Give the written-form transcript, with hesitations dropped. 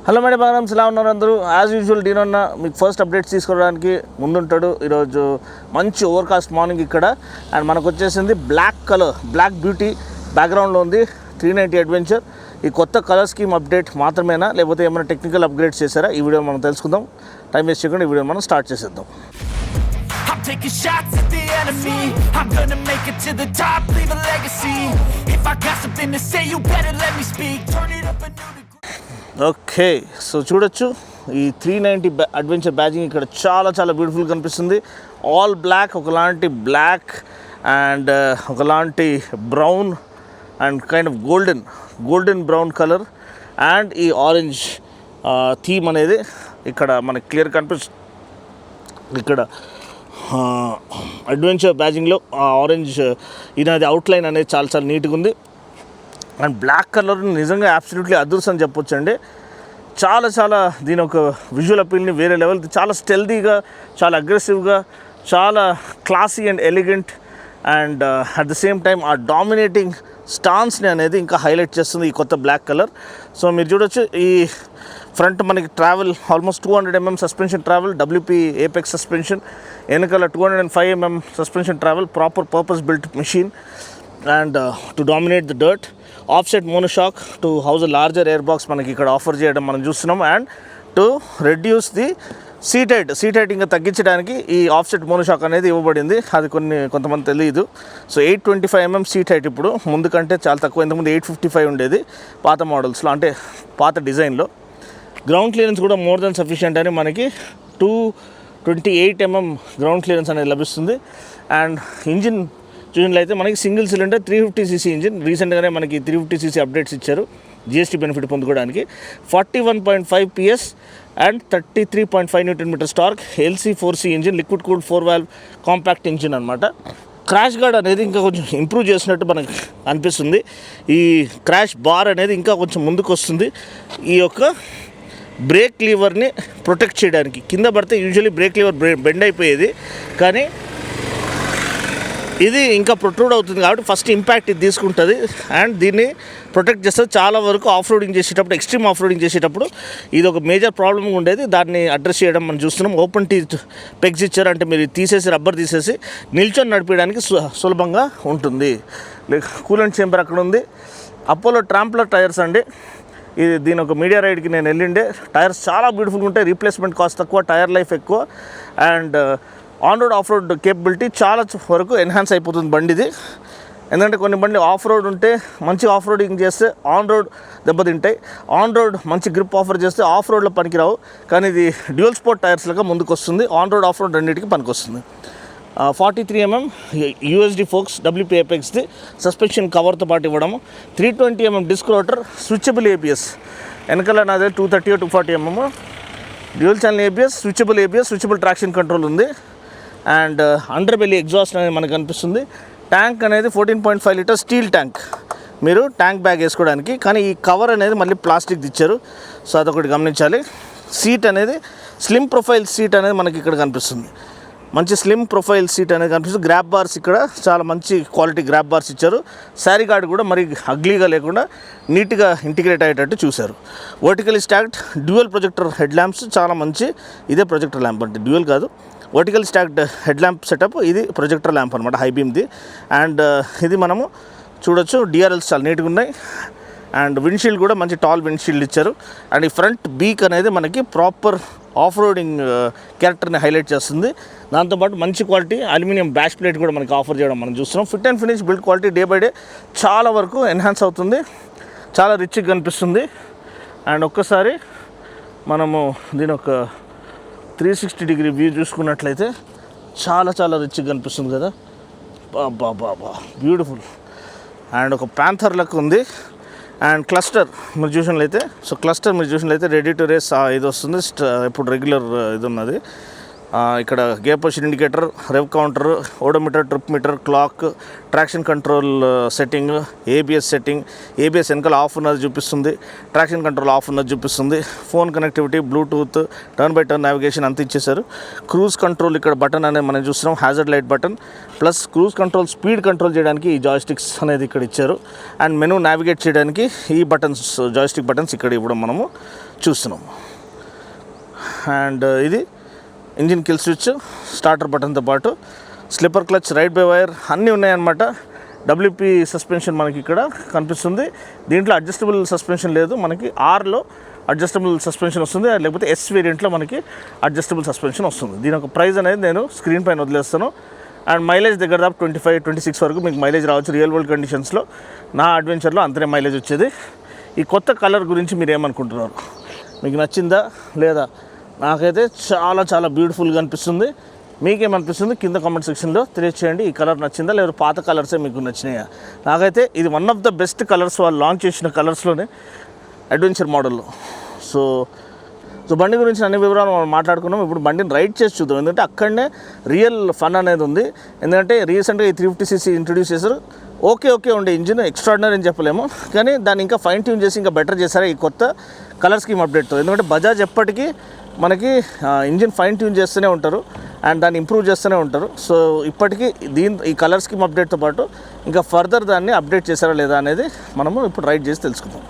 Hello madam బాగా ఎలా ఉన్నారు అందరూ? యాజ్ యూజువల్ డీనోన్న మీకు ఫస్ట్ అప్డేట్స్ తీసుకోవడానికి ముందుంటాడు. ఈరోజు మంచి ఓవర్కాస్ట్ మార్నింగ్ ఇక్కడ. అండ్ మనకు వచ్చేసింది బ్లాక్ కలర్, బ్లాక్ బ్యూటీ బ్యాక్గ్రౌండ్లో ఉంది 390 అడ్వెంచర్. ఈ కొత్త కలర్ స్కీమ్ అప్డేట్ మాత్రమేనా, లేకపోతే ఏమైనా టెక్నికల్ అప్గ్రేడ్స్ చేశారా? ఈ వీడియో మనం తెలుసుకుందాం. టైం వేస్ట్ చేయకుండా ఈ వీడియో మనం స్టార్ట్ చేసేద్దాం. Taking shots at the enemy, I'm gonna make it to the top, leave a legacy. If I got something to say, you better let me speak. Turn it up a new degree. Okay, so చూడొచ్చు ఈ 390 adventure బ్యాజింగ్ ఇక్కడ చాలా చాలా beautiful కనిపిస్తుంది. All black, ఒకలాంటి black and ఒకలాంటి brown and kind of golden brown colour and ఈ orange theme అనేది ఇక్కడ మనకి క్లియర్ కనిపిస్తుంది. ఇక్కడ అడ్వెంచర్ బ్యాజింగ్లో ఆరెంజ్ ఇది అవుట్లైన్ అనేది చాలా చాలా నీట్గా ఉంది. అండ్ బ్లాక్ కలర్ నిజంగా అబ్సల్యూట్లీ అదృష్టం అని చెప్పొచ్చు అండి. చాలా చాలా దీని ఒక విజువల్ అపీల్ని వేరే లెవెల్, చాలా స్టెల్దీగా, చాలా అగ్రెసివ్గా, చాలా classy and elegant and at the same time ఆ డామినేటింగ్ స్టాన్స్ని అనేది ఇంకా హైలైట్ చేస్తుంది ఈ కొత్త బ్లాక్ కలర్. సో మీరు చూడొచ్చు ఈ ఫ్రంట్ మనకి travel almost 200 mm suspension travel, WP apex suspension, వెనకాల 205 mm suspension travel, proper purpose built machine and to dominate the dirt. Offset monoshock to house larger air box మనకి ఇక్కడ offer చేయడం మనం చూస్తున్నాం. And to reduce the seat height ఇంకా తగ్గించడానికి ఈ offset monoshock అనేది ఇవ్వబడింది. అది కొంతమంది తెలియదు. సో 825 mm సీట్ హైట్ ఇప్పుడు, ముందు కంటే చాలా తక్కువ. ఇంతకుముందు 855 ఉండేది పాత మోడల్స్లో, అంటే పాత డిజైన్లో. గ్రౌండ్ క్లియరెన్స్ కూడా మోర్ దెన్ సఫిషియంట్ అని మనకి 228 mm గ్రౌండ్ క్లియరెన్స్ అనేది లభిస్తుంది. అండ్ ఇంజిన్ చూసినట్లయితే అయితే మనకి సింగిల్ సిలిండర్ 350cc ఇంజిన్. రీసెంట్గానే మనకి 350cc అప్డేట్స్ ఇచ్చారు GST బెనిఫిట్ పొందుకోవడానికి. 41.5 PS and 33.5 Nm torque, LC4C engine, liquid cooled 4 valve compact engine అనమాట. క్రాష్ గార్డ్ అనేది ఇంకా కొంచెం ఇంప్రూవ్ చేసినట్టు మనకు అనిపిస్తుంది. ఈ క్రాష్ బార్ అనేది ఇంకా కొంచెం ముందుకు వస్తుంది. ఈ యొక్క బ్రేక్ లీవర్ని ప్రొటెక్ట్ చేయడానికి, కింద పడితే యూజువల్లీ బ్రేక్ లీవర్ బెండ్ అయిపోయేది, కానీ ఇది ఇంకా ప్రొట్రూడ్ అవుతుంది కాబట్టి ఫస్ట్ ఇంపాక్ట్ ఇది తీసుకుంటుంది అండ్ దీన్ని ప్రొటెక్ట్ చేస్తుంది. చాలా వరకు ఆఫ్ రోడింగ్ చేసేటప్పుడు, ఎక్స్ట్రీమ్ ఆఫ్ రోడింగ్ చేసేటప్పుడు ఇది ఒక మేజర్ ప్రాబ్లమ్ ఉండేది. దాన్ని అడ్రస్ చేయడం మనం చూస్తున్నాం. ఓపెన్ టీ పెగ్స్ ఇచ్చారు, అంటే మీరు తీసేసి రబ్బర్ తీసేసి నిల్చొని నడిపించడానికి సులభంగా ఉంటుంది. కూలెంట్ చేంబర్ అక్కడ ఉంది. అపోలో ట్రాంప్లర్ టైర్స్ అండి. ఇది దీని ఒక మీడియా రైడ్కి నేను వెళ్ళిండే. టైర్స్ చాలా బ్యూటిఫుల్గా ఉంటాయి, రీప్లేస్మెంట్ కాస్ట్ తక్కువ, టైర్ లైఫ్ ఎక్కువ and on road of road capability చాలా వరకు ఎన్హాన్స్ అయిపోతుంది బండిది. ఎందుకంటే కొన్ని బండి ఆఫ్ రోడ్ ఉంటే మంచి ఆఫ్ రోడింగ్ చేస్తే ఆన్ రోడ్ దెబ్బతింటాయి, ఆన్ రోడ్ మంచి గ్రిప్ ఆఫర్ చేస్తే ఆఫ్ రోడ్లో పనికిరావు. కానీ ఇది డ్యూయల్ స్పోర్ట్ టైర్స్లుగా ముందుకు వస్తుంది, ఆన్ రోడ్ ఆఫ్ రోడ్ రెండింటికి పనికి వస్తుంది. 43 mm USD ఫోక్స్, WP ఏపెక్స్ది సస్పెన్షన్ కవర్తో పాటు ఇవ్వడము. 320 mm disc rotor, switchable ABS, వెనకాల నాదే 230 or 240 mm dual channel ABS, switchable traction control ఉంది. అండ్ అండర్ బెల్లీ ఎగ్జాస్ట్ అనేది మనకు కనిపిస్తుంది. ట్యాంక్ అనేది 14.5 లీటర్ స్టీల్ ట్యాంక్, మీరు ట్యాంక్ బ్యాగ్ వేసుకోవడానికి. కానీ ఈ కవర్ అనేది మళ్ళీ ప్లాస్టిక్ ఇచ్చారు, సో అదొకటి గమనించాలి. సీట్ అనేది స్లిమ్ ప్రొఫైల్ సీట్ అనేది మనకి ఇక్కడ కనిపిస్తుంది. మంచి స్లిమ్ ప్రొఫైల్ సీట్ అనేది కనిపిస్తుంది. గ్రాబ్ బార్స్ ఇక్కడ చాలా మంచి క్వాలిటీ గ్రాబ్ బార్స్ ఇచ్చారు. శారీ గార్డ్ కూడా మరి అగ్లీగా లేకుండా నీట్గా ఇంటిగ్రేట్ అయ్యేటట్టు చూశారు. Vertical stacked dual projector head lamps, చాలా మంచి. ఇదే ప్రొజెక్టర్ ల్యాంప్ అంటే డ్యూయల్ కాదు, vertical stacked head lamp setup. ఇది ప్రొజెక్టర్ ల్యాంప్ అనమాట, హై బీమ్ది. అండ్ ఇది మనము చూడొచ్చు, DRLs చాలా నీట్గా ఉన్నాయి. అండ్ విండ్షీల్డ్ కూడా మంచి టాల్ విండ్షీల్డ్ ఇచ్చారు. అండ్ ఈ ఫ్రంట్ బీక్ అనేది మనకి ప్రాపర్ ఆఫ్ రోడింగ్ క్యారెక్టర్ని హైలైట్ చేస్తుంది. దాంతోపాటు మంచి క్వాలిటీ అల్యూమినియం బ్యాష్ ప్లేట్ కూడా మనకి ఆఫర్ చేయడం మనం చూస్తున్నాం. Fit and finish build quality day by day చాలా వరకు ఎన్హాన్స్ అవుతుంది, చాలా రిచ్గా కనిపిస్తుంది. అండ్ ఒక్కసారి మనము దీని ఒక 360 వ్యూ చూసుకున్నట్లయితే చాలా చాలా రిచ్గా కనిపిస్తుంది కదా, బాబా బ్యూటిఫుల్. అండ్ ఒక ప్యాంథర్ లెక్క ఉంది. అండ్ క్లస్టర్ మీరు చూసినట్లయితే, రెడీ టు రేస్ ఇది వస్తుంది. ఇప్పుడు రెగ్యులర్ ఇది ఉన్నది. ఇక్కడ gear position indicator, rev counter, odometer, trip meter, clock, traction control setting, ABS setting, ABS వెనకాల ఆఫ్ ఉన్నది చూపిస్తుంది, ట్రాక్షన్ కంట్రోల్ ఆఫ్ ఉన్నది చూపిస్తుంది, phone connectivity, Bluetooth, turn by turn navigation అంత ఇచ్చేసారు. క్రూజ్ కంట్రోల్ ఇక్కడ బటన్ అనేది మనం చూస్తున్నాం, hazard light button, plus cruise control speed control చేయడానికి ఈ జాయ్స్టిక్స్ అనేది ఇక్కడ ఇచ్చారు. అండ్ మెనూ నావిగేట్ చేయడానికి ఈ బటన్స్, జాయ్స్టిక్ బటన్స్ ఇక్కడ ఇవ్వడం మనము చూస్తున్నాం. అండ్ ఇది ఇంజిన్ కిల్ స్విచ్, స్టార్టర్ బటన్తో పాటు slipper clutch, ride by wire అన్నీ ఉన్నాయన్నమాట. డబ్ల్యూపీ సస్పెన్షన్ మనకి ఇక్కడ కనిపిస్తుంది. దీంట్లో అడ్జస్టబుల్ సస్పెన్షన్ లేదు, మనకి ఆర్లో అడ్జస్టబుల్ సస్పెన్షన్ వస్తుంది, లేకపోతే ఎస్ వేరియంట్లో మనకి అడ్జస్టబుల్ సస్పెన్షన్ వస్తుంది. దీని ఒక ప్రైస్ అనేది నేను స్క్రీన్ పైన వదిలేస్తాను. అండ్ మైలేజ్ దగ్గర దాకా 25-26 వరకు మీకు మైలేజ్ రావచ్చు రియల్ వరల్డ్ కండిషన్స్లో. నా అడ్వెంచర్లో అంతనే మైలేజ్ వచ్చేది. ఈ కొత్త కలర్ గురించి మీరు ఏమనుకుంటున్నారు? మీకు నచ్చిందా లేదా? నాకైతే చాలా చాలా బ్యూటిఫుల్గా అనిపిస్తుంది. మీకేమనిపిస్తుంది కింద కామెంట్ సెక్షన్లో తెలియచేయండి. ఈ కలర్ నచ్చిందా లేదా పాత కలర్సే మీకు నచ్చినాయా? నాకైతే ఇది one of the best colours, వాళ్ళు లాంచ్ చేసిన కలర్స్లోనే అడ్వెంచర్ మోడల్లో. సో బండి గురించి అన్ని వివరాలు మనం మాట్లాడుకున్నాం. ఇప్పుడు బండిని రైడ్ చేసి చూద్దాం, ఎందుకంటే అక్కడనే రియల్ ఫన్ అనేది ఉంది. ఎందుకంటే రీసెంట్గా ఈ 350cc ఇంట్రడ్యూస్ చేశారు. ఓకే ఉండే ఇంజిన్ ఎక్స్ట్రాడినరీ అని చెప్పలేము, కానీ దాన్ని ఇంకా ఫైన్ ట్యూన్ చేసి ఇంకా బెటర్ చేశారు ఈ కొత్త కలర్ స్కీమ్ అప్డేట్తో. ఎందుకంటే బజాజ్ ఎప్పటికీ మనకి ఇంజిన్ ఫైన్ ట్యూన్ చేస్తూనే ఉంటారు అండ్ దాన్ని ఇంప్రూవ్ చేస్తూనే ఉంటారు. సో ఇప్పటికీ ఈ కలర్ స్కీమ్ అప్డేట్తో పాటు ఇంకా ఫర్దర్ దాన్ని అప్డేట్ చేశారా లేదా అనేది మనము ఇప్పుడు రైడ్ చేసి తెలుసుకుందాం.